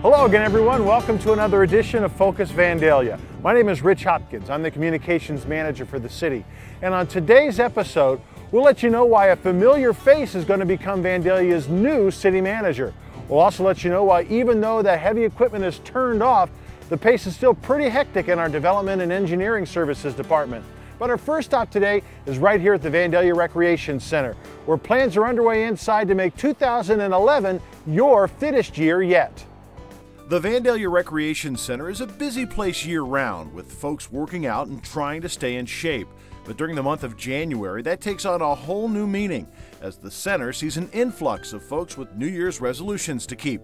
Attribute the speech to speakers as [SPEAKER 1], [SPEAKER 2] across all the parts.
[SPEAKER 1] Hello again, everyone. Welcome to another edition of Focus Vandalia. My name is Rich Hopkins. I'm the communications manager for the city. And on today's episode, we'll let you know why a familiar face is going to become Vandalia's new city manager. We'll also let you know why, even though the heavy equipment is turned off, the pace is still pretty hectic in our development and engineering services department. But our first stop today is right here at the Vandalia Recreation Center, where plans are underway inside to make 2011 your fittest year yet.
[SPEAKER 2] The Vandalia Recreation Center is a busy place year-round, with folks working out and trying to stay in shape. But during the month of January, that takes on a whole new meaning, as the center sees an influx of folks with New Year's resolutions to keep.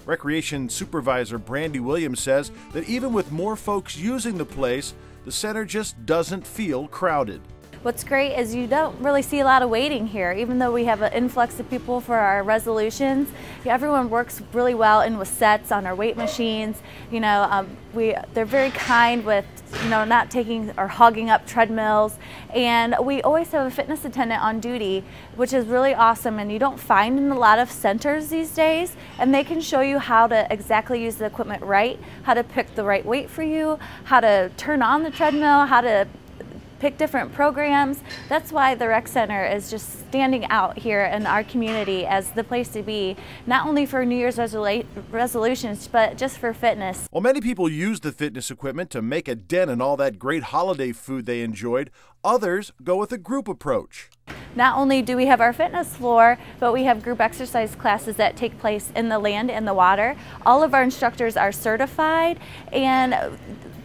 [SPEAKER 2] Recreation Supervisor Brandy Williams says that even with more folks using the place, the center just doesn't feel crowded.
[SPEAKER 3] What's great is you don't really see a lot of waiting here, even though we have an influx of people for our resolutions. Everyone works really well in with sets on our weight machines. They're very kind with not taking or hogging up treadmills, and we always have a fitness attendant on duty, which is really awesome, and you don't find in a lot of centers these days, and they can show you how to exactly use the equipment right, how to pick the right weight for you, how to turn on the treadmill, how to pick different programs. That's why the rec center is just standing out here in our community as the place to be, not only for New Year's resolutions, but just for fitness.
[SPEAKER 2] While many people use the fitness equipment to make a dent in all that great holiday food they enjoyed, others go with a group approach.
[SPEAKER 3] Not only do we have our fitness floor, but we have group exercise classes that take place in the land and the water. All of our instructors are certified, and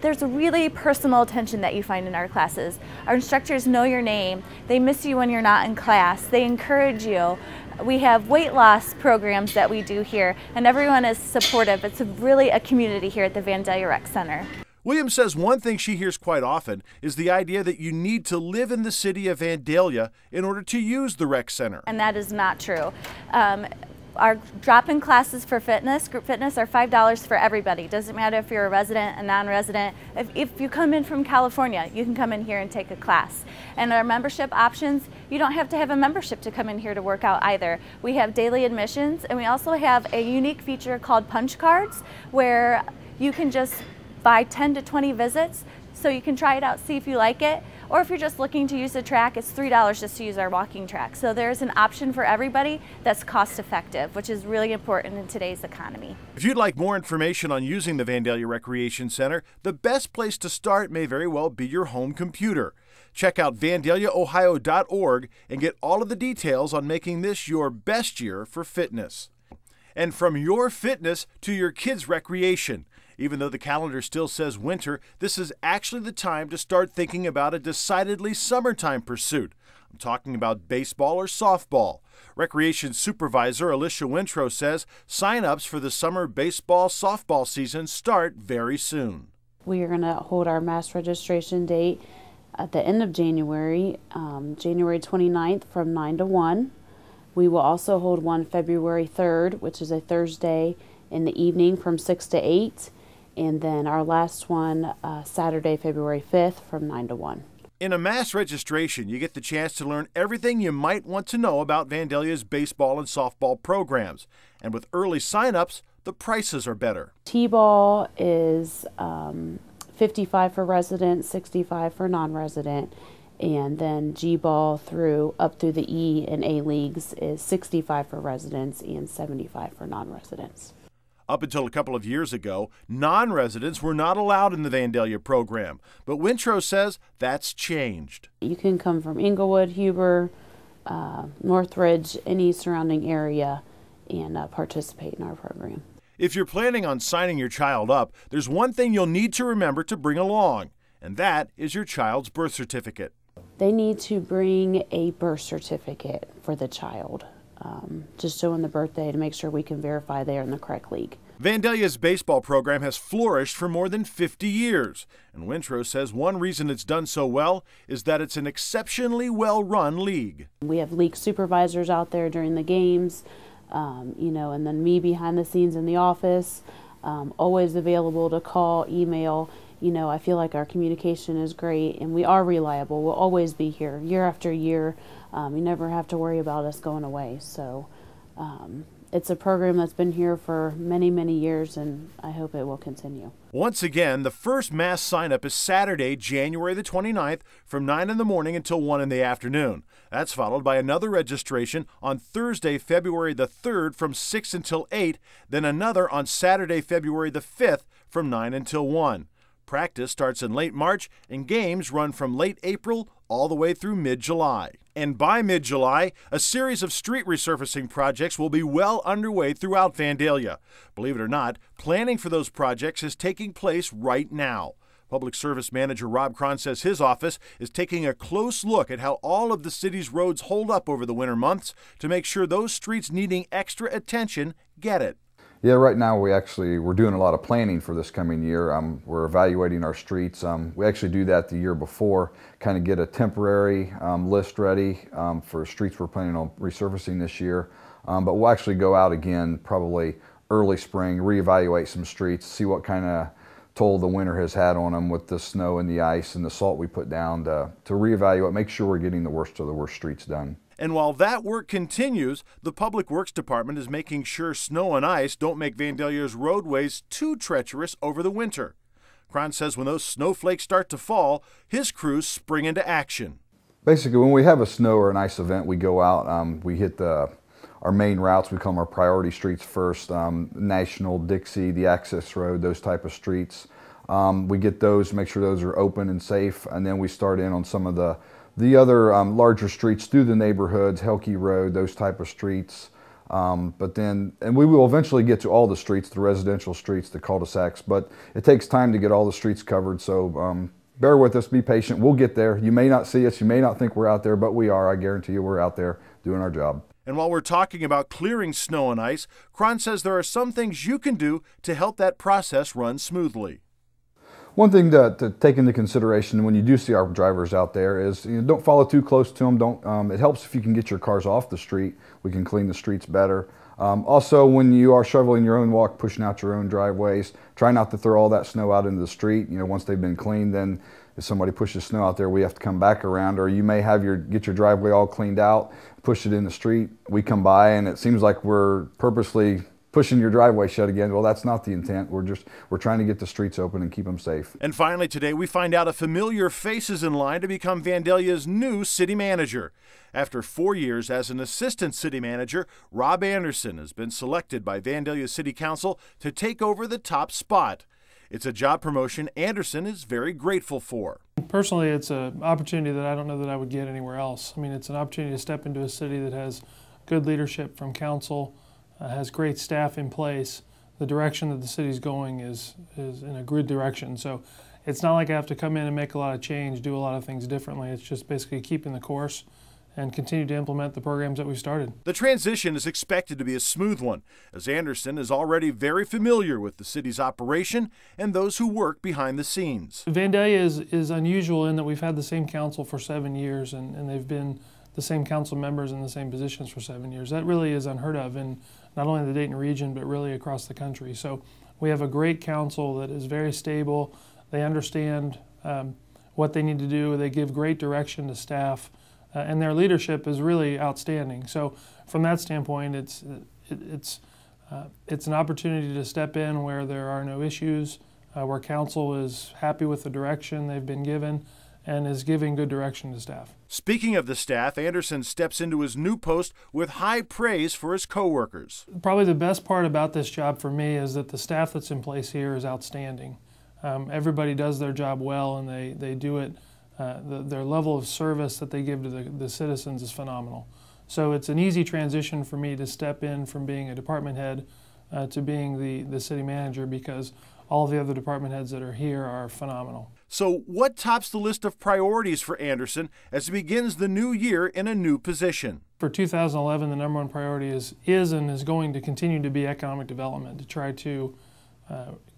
[SPEAKER 3] there's a really personal attention that you find in our classes. Our instructors know your name. They miss you when you're not in class. They encourage you. We have weight loss programs that we do here, and everyone is supportive. It's really a community here at the Vandalia Rec Center.
[SPEAKER 2] Williams says one thing she hears quite often is the idea that you need to live in the city of Vandalia in order to use the rec center.
[SPEAKER 3] And that is not true. Our drop-in classes for fitness, group fitness, are $5 for everybody. Doesn't matter if you're a resident, a non-resident. If you come in from California, you can come in here and take a class. And our membership options, you don't have to have a membership to come in here to work out either. We have daily admissions, and we also have a unique feature called punch cards, where you can just buy 10 to 20 visits, so you can try it out, see if you like it. Or if you're just looking to use the track, it's $3 just to use our walking track. So there's an option for everybody that's cost effective, which is really important in today's economy.
[SPEAKER 2] If you'd like more information on using the Vandalia Recreation Center, the best place to start may very well be your home computer. Check out vandaliaohio.org and get all of the details on making this your best year for fitness. And from your fitness to your kids' recreation. Even though the calendar still says winter, this is actually the time to start thinking about a decidedly summertime pursuit. I'm talking about baseball or softball. Recreation Supervisor Alicia Wintro says sign-ups for the summer baseball-softball season start very soon.
[SPEAKER 4] We are going to hold our mass registration date at the end of January, January 29th from 9 to 1. We will also hold one February 3rd, which is a Thursday in the evening from 6 to 8. And then our last one, Saturday, February 5th from 9 to 1.
[SPEAKER 2] In a mass registration, you get the chance to learn everything you might want to know about Vandalia's baseball and softball programs. And with early sign-ups, the prices are better.
[SPEAKER 4] T-ball is $55 for resident, $65 for non-resident. And then G-ball up through the E and A leagues is $65 for residents and $75 for non-residents.
[SPEAKER 2] Up until a couple of years ago, non-residents were not allowed in the Vandalia program, but Wintro says that's changed.
[SPEAKER 4] You can come from Inglewood, Huber, Northridge, any surrounding area, and participate in our program.
[SPEAKER 2] If you're planning on signing your child up, there's one thing you'll need to remember to bring along, and that is your child's birth certificate.
[SPEAKER 4] They need to bring a birth certificate for the child. Just showing the birthday to make sure we can verify they're in the correct league.
[SPEAKER 2] Vandalia's baseball program has flourished for more than 50 years, and Wintro says one reason it's done so well is that it's an exceptionally well-run league.
[SPEAKER 4] We have league supervisors out there during the games, and then me behind the scenes in the office, always available to call, email. I feel like our communication is great, and we are reliable. We'll always be here year after year. You never have to worry about us going away. So It's a program that's been here for many, many years, and I hope it will continue.
[SPEAKER 2] Once again, the first mass sign-up is Saturday, January the 29th from 9 in the morning until 1 in the afternoon. That's followed by another registration on Thursday, February the 3rd from 6 until 8, then another on Saturday, February the 5th from 9 until 1. Practice starts in late March and games run from late April all the way through mid-July. And by mid-July, a series of street resurfacing projects will be well underway throughout Vandalia. Believe it or not, planning for those projects is taking place right now. Public Service Manager Rob Cron says his office is taking a close look at how all of the city's roads hold up over the winter months to make sure those streets needing extra attention get it.
[SPEAKER 5] Yeah, right now we're doing a lot of planning for this coming year. We're evaluating our streets. We actually do that the year before, kind of get a temporary list ready for streets we're planning on resurfacing this year. But we'll actually go out again probably early spring, reevaluate some streets, see what kind of toll the winter has had on them with the snow and the ice and the salt we put down to reevaluate, make sure we're getting the worst of the worst streets done.
[SPEAKER 2] And while that work continues, the Public Works Department is making sure snow and ice don't make Vandalia's roadways too treacherous over the winter. Cron says when those snowflakes start to fall, his crews spring into action.
[SPEAKER 5] Basically, when we have a snow or an ice event, we go out, we hit our main routes. We call them our priority streets first, National, Dixie, the access road, those type of streets. We get those, make sure those are open and safe, and then we start in on some of the other larger streets through the neighborhoods, Helke Road, those type of streets. And we will eventually get to all the streets, the residential streets, the cul-de-sacs, but it takes time to get all the streets covered, so bear with us, be patient, we'll get there. You may not see us, you may not think we're out there, but we are. I guarantee you we're out there doing our job.
[SPEAKER 2] And while we're talking about clearing snow and ice, Cron says there are some things you can do to help that process run smoothly.
[SPEAKER 5] One thing to take into consideration when you do see our drivers out there is don't follow too close to them. It helps if you can get your cars off the street. We can clean the streets better. Also, when you are shoveling your own walk, pushing out your own driveways, try not to throw all that snow out into the street. Once they've been cleaned, then if somebody pushes snow out there, we have to come back around, or you may have get your driveway all cleaned out, push it in the street. We come by and it seems like we're purposely pushing your driveway shut again. Well, that's not the intent. We're trying to get the streets open and keep them safe.
[SPEAKER 2] And finally today, we find out a familiar face is in line to become Vandalia's new city manager. After 4 years as an assistant city manager, Rob Anderson has been selected by Vandalia City Council to take over the top spot. It's a job promotion Anderson is very grateful for.
[SPEAKER 6] Personally, it's an opportunity that I don't know that I would get anywhere else. I mean, it's an opportunity to step into a city that has good leadership from council, has great staff in place. The direction that the city's going is in a good direction. So it's not like I have to come in and make a lot of change, do a lot of things differently. It's just basically keeping the course and continue to implement the programs that we've started.
[SPEAKER 2] The transition is expected to be a smooth one, as Anderson is already very familiar with the city's operation and those who work behind the scenes.
[SPEAKER 6] Vandalia is unusual in that we've had the same council for 7 years, and they've been the same council members in the same positions for 7 years. That really is unheard of in not only the Dayton region, but really across the country. So we have a great council that is very stable. They understand what they need to do. They give great direction to staff, and their leadership is really outstanding. So from that standpoint, it's an opportunity to step in where there are no issues, where council is happy with the direction they've been given, and is giving good direction to staff.
[SPEAKER 2] Speaking of the staff, Anderson steps into his new post with high praise for his coworkers.
[SPEAKER 6] Probably the best part about this job for me is that the staff that's in place here is outstanding. Everybody does their job well, and they do it. Their level of service that they give to the citizens is phenomenal. So it's an easy transition for me to step in from being a department head to being the city manager, because all the other department heads that are here are phenomenal.
[SPEAKER 2] So what tops the list of priorities for Anderson as he begins the new year in a new position?
[SPEAKER 6] For 2011, the number one priority is and is going to continue to be economic development, to try to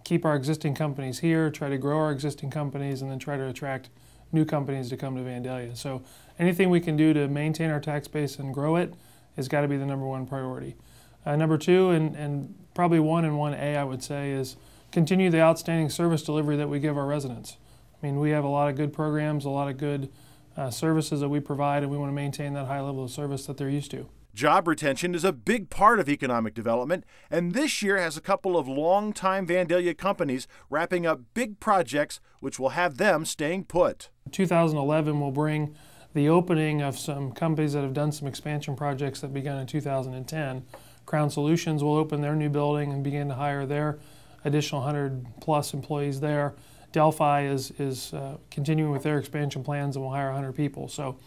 [SPEAKER 6] keep our existing companies here, try to grow our existing companies, and then try to attract new companies to come to Vandalia. So anything we can do to maintain our tax base and grow it has got to be the number one priority. Number two, and probably 1 and 1A, I would say, is continue the outstanding service delivery that we give our residents. I mean, we have a lot of good programs, a lot of good services that we provide, and we want to maintain that high level of service that they're used to.
[SPEAKER 2] Job retention is a big part of economic development, and this year has a couple of long-time Vandalia companies wrapping up big projects which will have them staying put. 2011 will bring the opening of some companies that have done some expansion projects that began in 2010. Crown Solutions will open their new building and begin to hire their additional 100+ employees there. Delphi is continuing with their expansion plans and will hire 100 people. So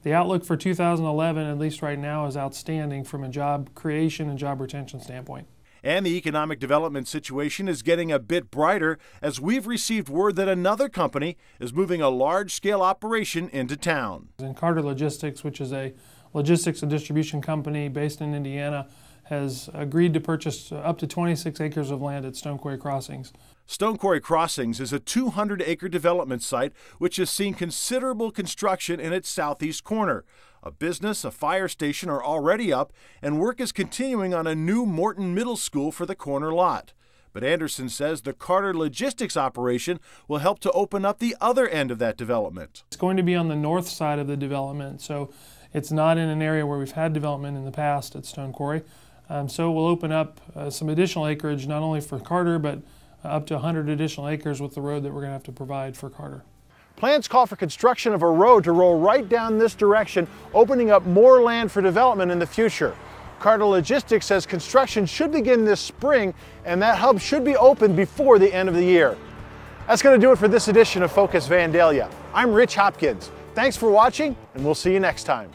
[SPEAKER 2] the outlook for 2011, at least right now, is outstanding from a job creation and job retention standpoint. And the economic development situation is getting a bit brighter as we've received word that another company is moving a large-scale operation into town. And Carter Logistics, which is a logistics and distribution company based in Indiana, has agreed to purchase up to 26 acres of land at Stone Quarry Crossings. Stone Quarry Crossings is a 200-acre development site which has seen considerable construction in its southeast corner. A business, a fire station are already up, and work is continuing on a new Morton Middle School for the corner lot. But Anderson says the Carter Logistics operation will help to open up the other end of that development. It's going to be on the north side of the development, so it's not in an area where we've had development in the past at Stone Quarry. So we'll open up some additional acreage, not only for Carter, but up to 100 additional acres with the road that we're going to have to provide for Carter.
[SPEAKER 1] Plans call for construction of a road to roll right down this direction, opening up more land for development in the future. Carter Logistics says construction should begin this spring, and that hub should be open before the end of the year. That's going to do it for this edition of Focus Vandalia. I'm Rich Hopkins. Thanks for watching, and we'll see you next time.